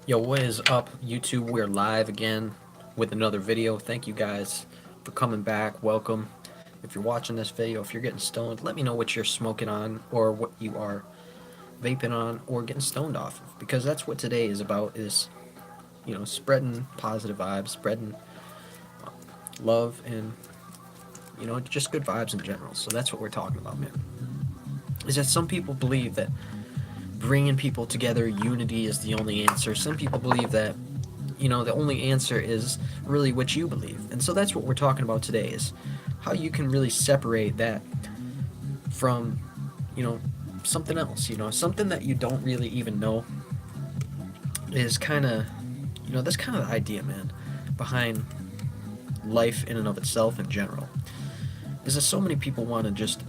Yo, what is up, YouTube? We're live again with another video. Thank you guys for coming back. Welcome. If you're watching this video, if you're getting stoned, let me know what you're smoking on or what you are vaping on or getting stoned off of, because that's what today is about, is, spreading positive vibes, spreading love, and, just good vibes in general. So that's what we're talking about, man. Is that some people believe that bringing people together, unity is the only answer. Some people believe that, the only answer is really what you believe. And so that's what we're talking about today, is how you can really separate that from, something else, something that you don't really even know is kind of, that's kind of the idea, man, behind life in and of itself in general. Is that so many people want to just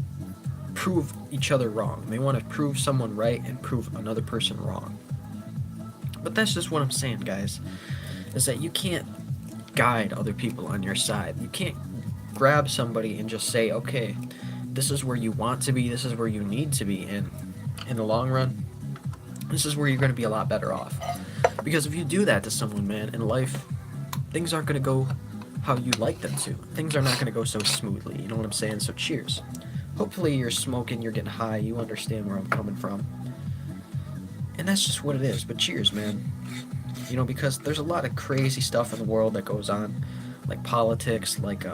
prove each other wrong. They want to prove someone right and prove another person wrong. But that's just what I'm saying, guys, is that you can't guide other people on your side. You can't grab somebody and just say, okay, this is where you want to be, this is where you need to be, and in the long run, this is where you're going to be a lot better off. Because if you do that to someone, man, in life, things aren't going to go how you like them to. Things are not going to go so smoothly, you know what I'm saying? So cheers. Hopefully you're smoking, you're getting high, you understand where I'm coming from. And that's just what it is. But cheers, man. Because there's a lot of crazy stuff in the world that goes on, like politics, like,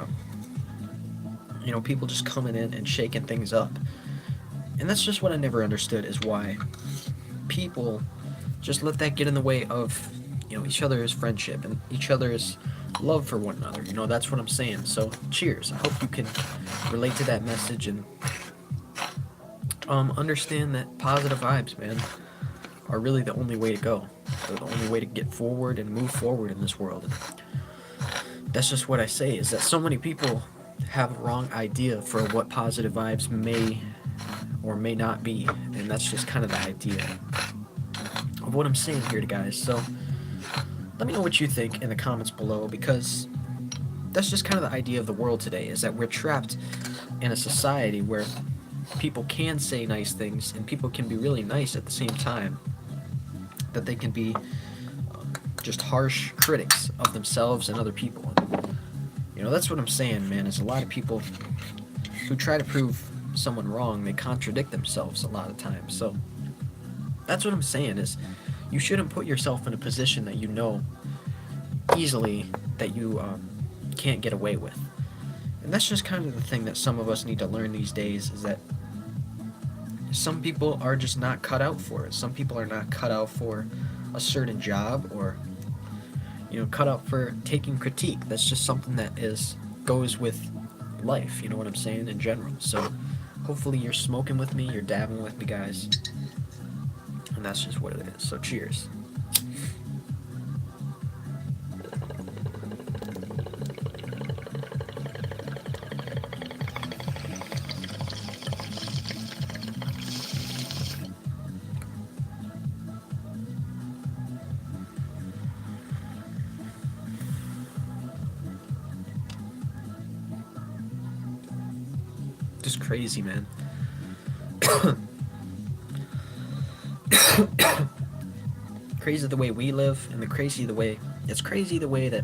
people just coming in and shaking things up. And that's just what I never understood, is why people just let that get in the way of, each other's friendship and each other's love for one another. That's what I'm saying. So cheers. I hope you can relate to that message and understand that positive vibes, man, are really the only way to go. They're the only way to get forward and move forward in this world. And that's just what I say, is that so many people have a wrong idea for what positive vibes may or may not be. And that's just kind of the idea of what I'm saying here, guys. So let me know what you think in the comments below, because that's just kind of the idea of the world today, is that we're trapped in a society where people can say nice things and people can be really nice at the same time, that they can be just harsh critics of themselves and other people. That's what I'm saying, man, is a lot of people who try to prove someone wrong, they contradict themselves a lot of times. So that's what I'm saying, is you shouldn't put yourself in a position that you know easily that you can't get away with. And that's just kind of the thing that some of us need to learn these days, is that some people are just not cut out for it. Some people are not cut out for a certain job, or cut out for taking critique. That's just something that goes with life, you know what I'm saying, in general. So hopefully you're smoking with me, you're dabbing with me, guys. And that's just what it is. So cheers. Just crazy, man. Crazy the way we live, and it's crazy the way that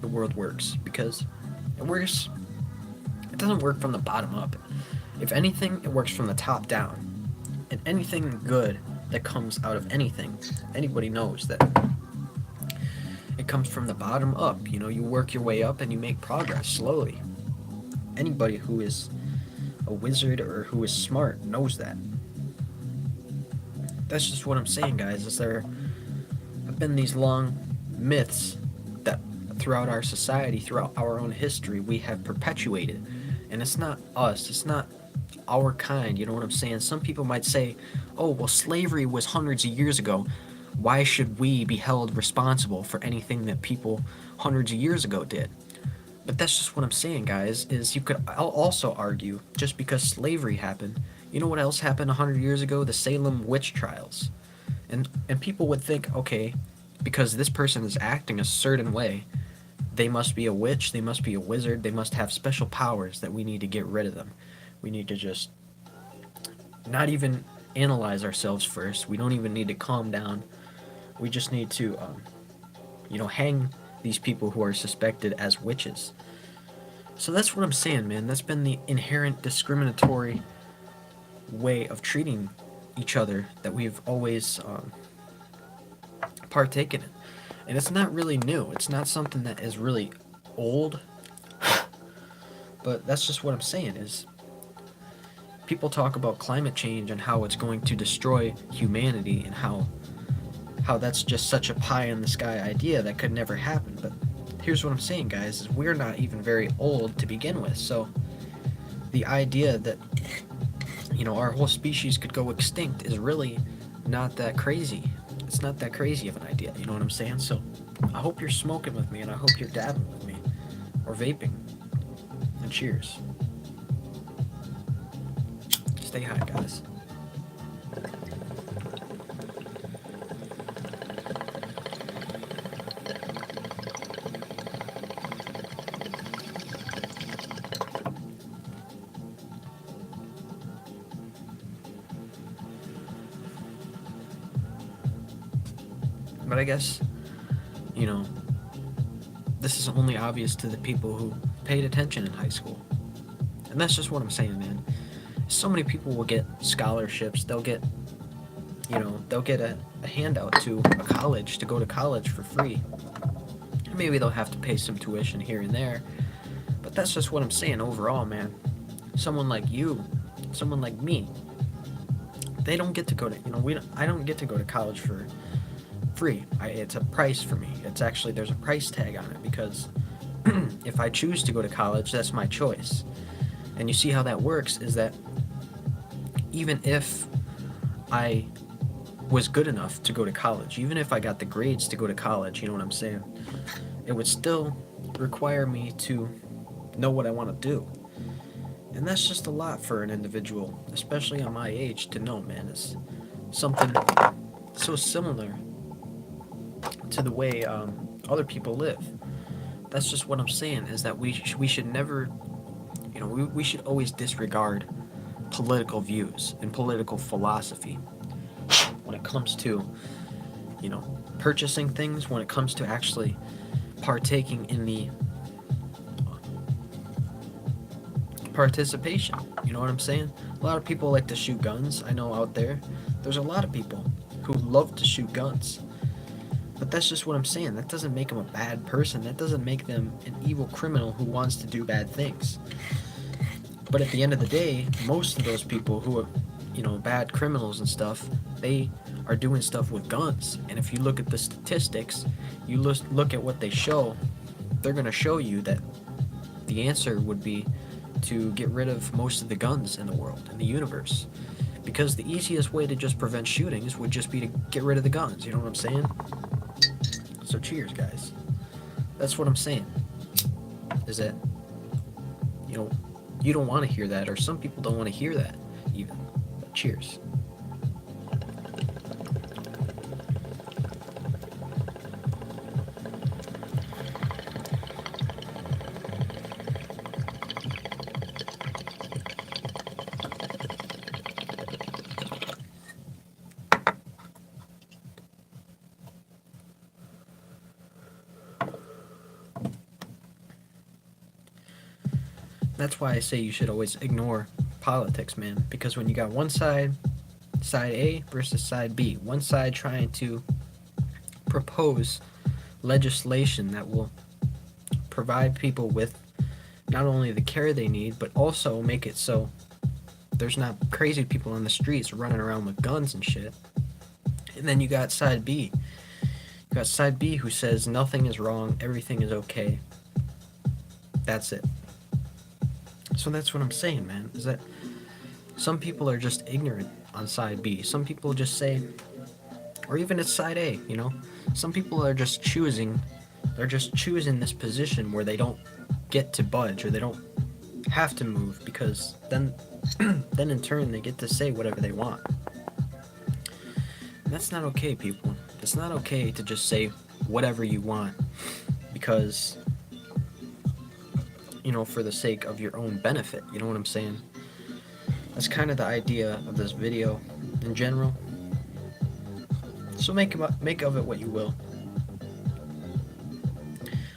the world works, because it doesn't work from the bottom up. If anything, it works from the top down. And anything good that comes out of anything, anybody knows that it comes from the bottom up. You work your way up and you make progress slowly. Anybody who is a wizard or who is smart knows that. That's just what I'm saying, guys, is there have been these long myths that throughout our society, throughout our own history, we have perpetuated. And it's not us, it's not our kind, you know what I'm saying? Some people might say, oh, well, slavery was hundreds of years ago. Why should we be held responsible for anything that people hundreds of years ago did? But that's just what I'm saying, guys, is you could also argue, just because slavery happened, you know what else happened 100 years ago? The Salem witch trials. And people would think, okay, because this person is acting a certain way, they must be a witch, they must be a wizard, they must have special powers that we need to get rid of them. We need to just not even analyze ourselves first. We don't even need to calm down. We just need to, hang these people who are suspected as witches. So that's what I'm saying, man. That's been the inherent discriminatory way of treating each other that we've always partaken in. And it's not really new. It's not something that is really old. But that's just what I'm saying is people talk about climate change and how it's going to destroy humanity and how that's just such a pie in the sky idea that could never happen. But here's what I'm saying, guys, is we're not even very old to begin with. So the idea that our whole species could go extinct is really not that crazy. It's not that crazy of an idea, you know what I'm saying? So I hope you're smoking with me and I hope you're dabbing with me or vaping. And cheers. Stay high, guys. But I guess, this is only obvious to the people who paid attention in high school. And that's just what I'm saying, man. So many people will get scholarships. They'll get, a handout to a college to go to college for free. Maybe they'll have to pay some tuition here and there. But that's just what I'm saying overall, man. Someone like you, someone like me, they don't get to go to, I don't get to go to college for free. It's a price for me. It's actually, there's a price tag on it because if I choose to go to college, that's my choice. And you see how that works is that even if I was good enough to go to college, even if I got the grades to go to college, you know what I'm saying? It would still require me to know what I want to do. And that's just a lot for an individual, especially on my age, to know, man. It's something so similar to the way other people live. That's just what I'm saying, is that we should never, we should always disregard political views and political philosophy when it comes to, purchasing things, when it comes to actually partaking in the participation. You know what I'm saying? A lot of people like to shoot guns. I know out there's a lot of people who love to shoot guns. But that's just what I'm saying. That doesn't make them a bad person. That doesn't make them an evil criminal who wants to do bad things. But at the end of the day, most of those people who are, bad criminals and stuff, they are doing stuff with guns. And if you look at the statistics, you look at what they show, they're going to show you that the answer would be to get rid of most of the guns in the world, in the universe. Because the easiest way to just prevent shootings would just be to get rid of the guns. You know what I'm saying? So cheers, guys. That's what I'm saying. Is that, you don't want to hear that, or some people don't want to hear that even. But cheers. That's why I say you should always ignore politics, man. Because when you got one side A versus side B, one side trying to propose legislation that will provide people with not only the care they need, but also make it so there's not crazy people on the streets running around with guns and shit. And then you got side B. You got side B who says nothing is wrong, everything is okay. That's it. So that's what I'm saying, man, is that some people are just ignorant on side B. Some people just say, or even it's side A, some people are just choosing this position where they don't get to budge or they don't have to move, because then in turn they get to say whatever they want. And that's not okay, people. It's not okay to just say whatever you want because for the sake of your own benefit. You know what I'm saying? That's kind of the idea of this video in general. So make of it what you will.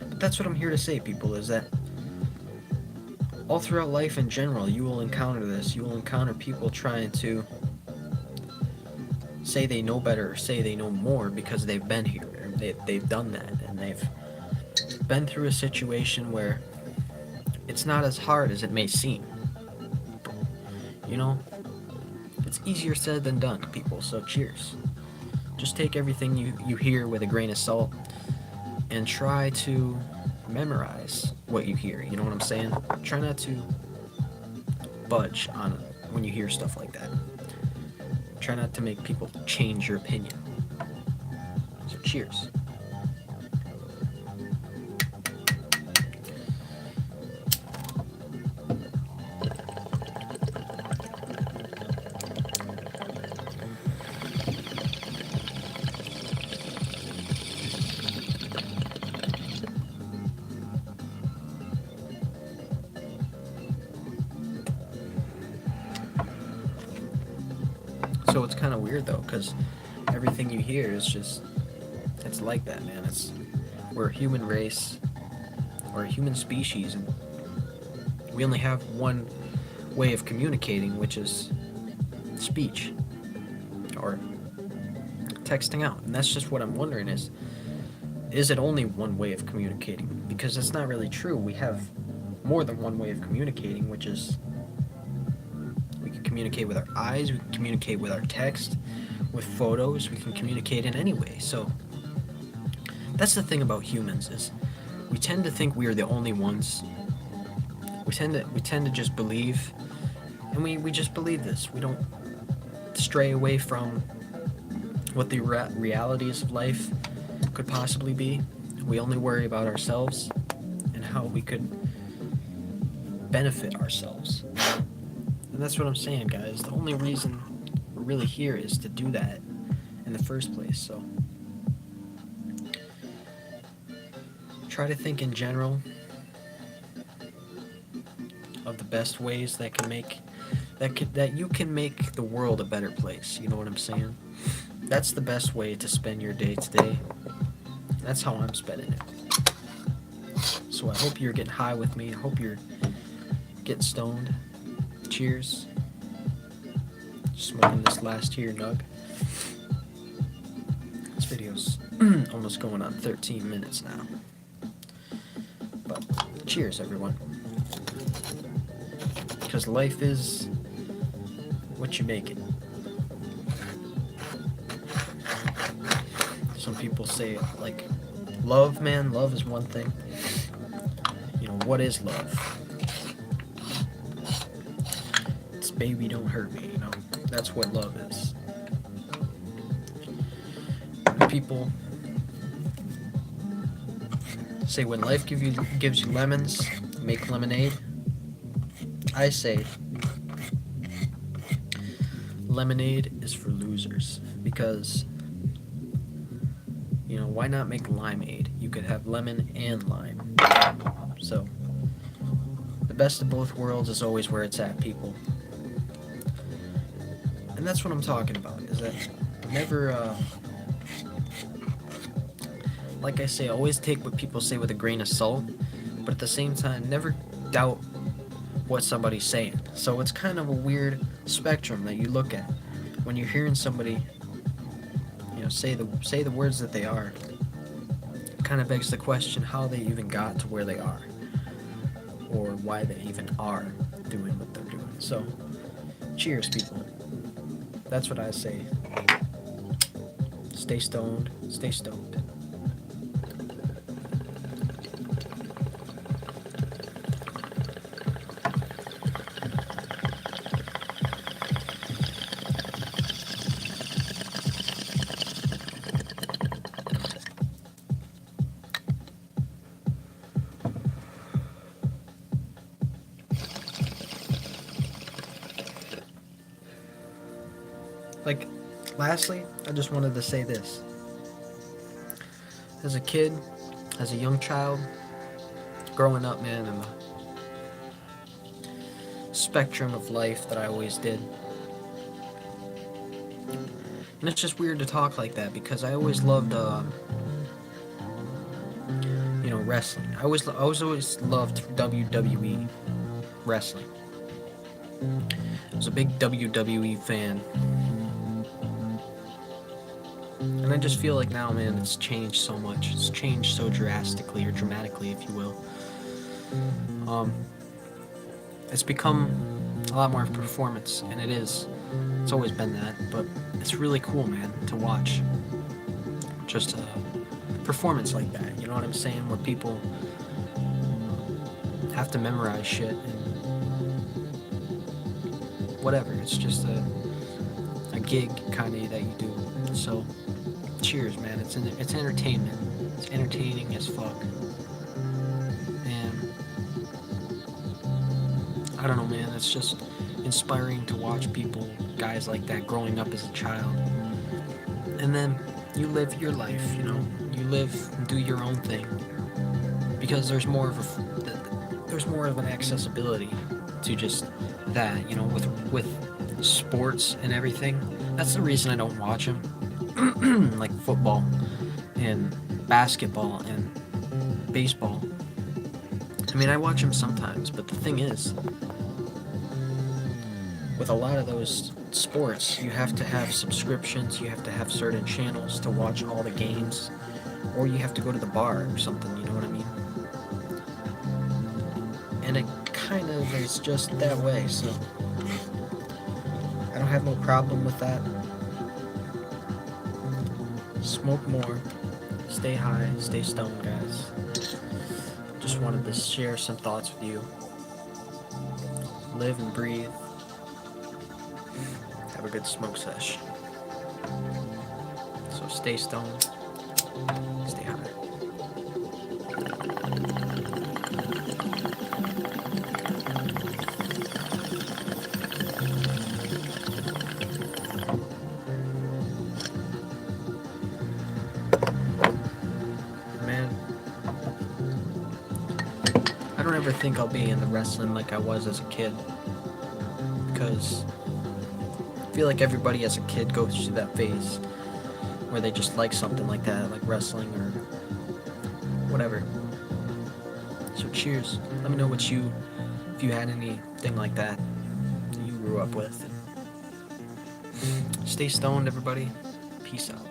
But that's what I'm here to say, people, is that all throughout life in general, you will encounter this. You will encounter people trying to say they know better or say they know more because they've been here. They've done that, and they've been through a situation where it's not as hard as it may seem. You know, it's easier said than done, people, so cheers. Just take everything you hear with a grain of salt and try to memorize what you hear. You know what I'm saying? Try not to budge on when you hear stuff like that. Try not to make people change your opinion. So cheers. So it's kind of weird though, because everything you hear is just, it's like that, man. We're a human race, or a human species, and we only have one way of communicating, which is speech, or texting out. And that's just what I'm wondering is it only one way of communicating? Because it's not really true. We have more than one way of communicating, which is we can communicate with our eyes, we can communicate with our text, with photos, we can communicate in any way. So that's the thing about humans, is we tend to think we are the only ones. We tend to just believe, and we just believe this. We don't stray away from what the realities of life could possibly be. We only worry about ourselves and how we could benefit ourselves. And that's what I'm saying, guys. The only reason we're really here is to do that in the first place. So try to think in general of the best ways that you can make the world a better place. You know what I'm saying? That's the best way to spend your day today. That's how I'm spending it. So I hope you're getting high with me. I hope you're getting stoned. Cheers. Smoking this last here nug. This video's almost going on 13 minutes now. But cheers, everyone. Because life is what you make it. Some people say, like, love, man, love is one thing. You know, what is love? It's baby, don't hurt me, you know? That's what love is. People say when life gives you lemons, make lemonade. I say lemonade is for losers, because, you know, why not make limeade? You could have lemon and lime. So the best of both worlds is always where it's at, people. And that's what I'm talking about, is that never, like I say, always take what people say with a grain of salt, but at the same time, never doubt what somebody's saying. So it's kind of a weird spectrum that you look at when you're hearing somebody, you know, say the words that they are. It kind of begs the question how they even got to where they are, or why they even are doing what they're doing. So cheers, people. That's what I say. Stay stoned, stay stoned. Like, lastly, I just wanted to say this. As a kid, as a young child, growing up, man, in the spectrum of life that I always did, you And it's just weird to talk like that because I always loved, wrestling. I always loved WWE wrestling. I was a big WWE fan, and I just feel like now, man, it's changed so much. It's changed so drastically or dramatically, if you will. Um, it's become a lot more of a performance, and it is. It's always been that, but it's really cool, man, to watch. Just a performance like that, you know what I'm saying? Where people have to memorize shit and whatever. It's just a gig kind of that you do. So, cheers, man. It's entertainment. It's entertaining as fuck. And I don't know, man. It's just inspiring to watch people, guys like that, growing up as a child, and then you live your life. You live and do your own thing because there's more of an accessibility to just that. With sports and everything. That's the reason I don't watch them. Like football and basketball and baseball. I mean, I watch them sometimes, but the thing is, with a lot of those sports, you have to have subscriptions, you have to have certain channels to watch all the games, or you have to go to the bar or something, you know what I mean? And it kind of is just that way, so I don't have no problem with that. Smoke more, stay high, stay stoned, guys. Just wanted to share some thoughts with you. Live and breathe. Have a good smoke sesh. So stay stoned, stay high. Man, I don't ever think I'll be into wrestling like I was as a kid, because I feel like everybody as a kid goes through that phase where they just like something like that, like wrestling or whatever. So cheers. Let me know if you had anything like that you grew up with. Stay stoned, everybody. Peace out.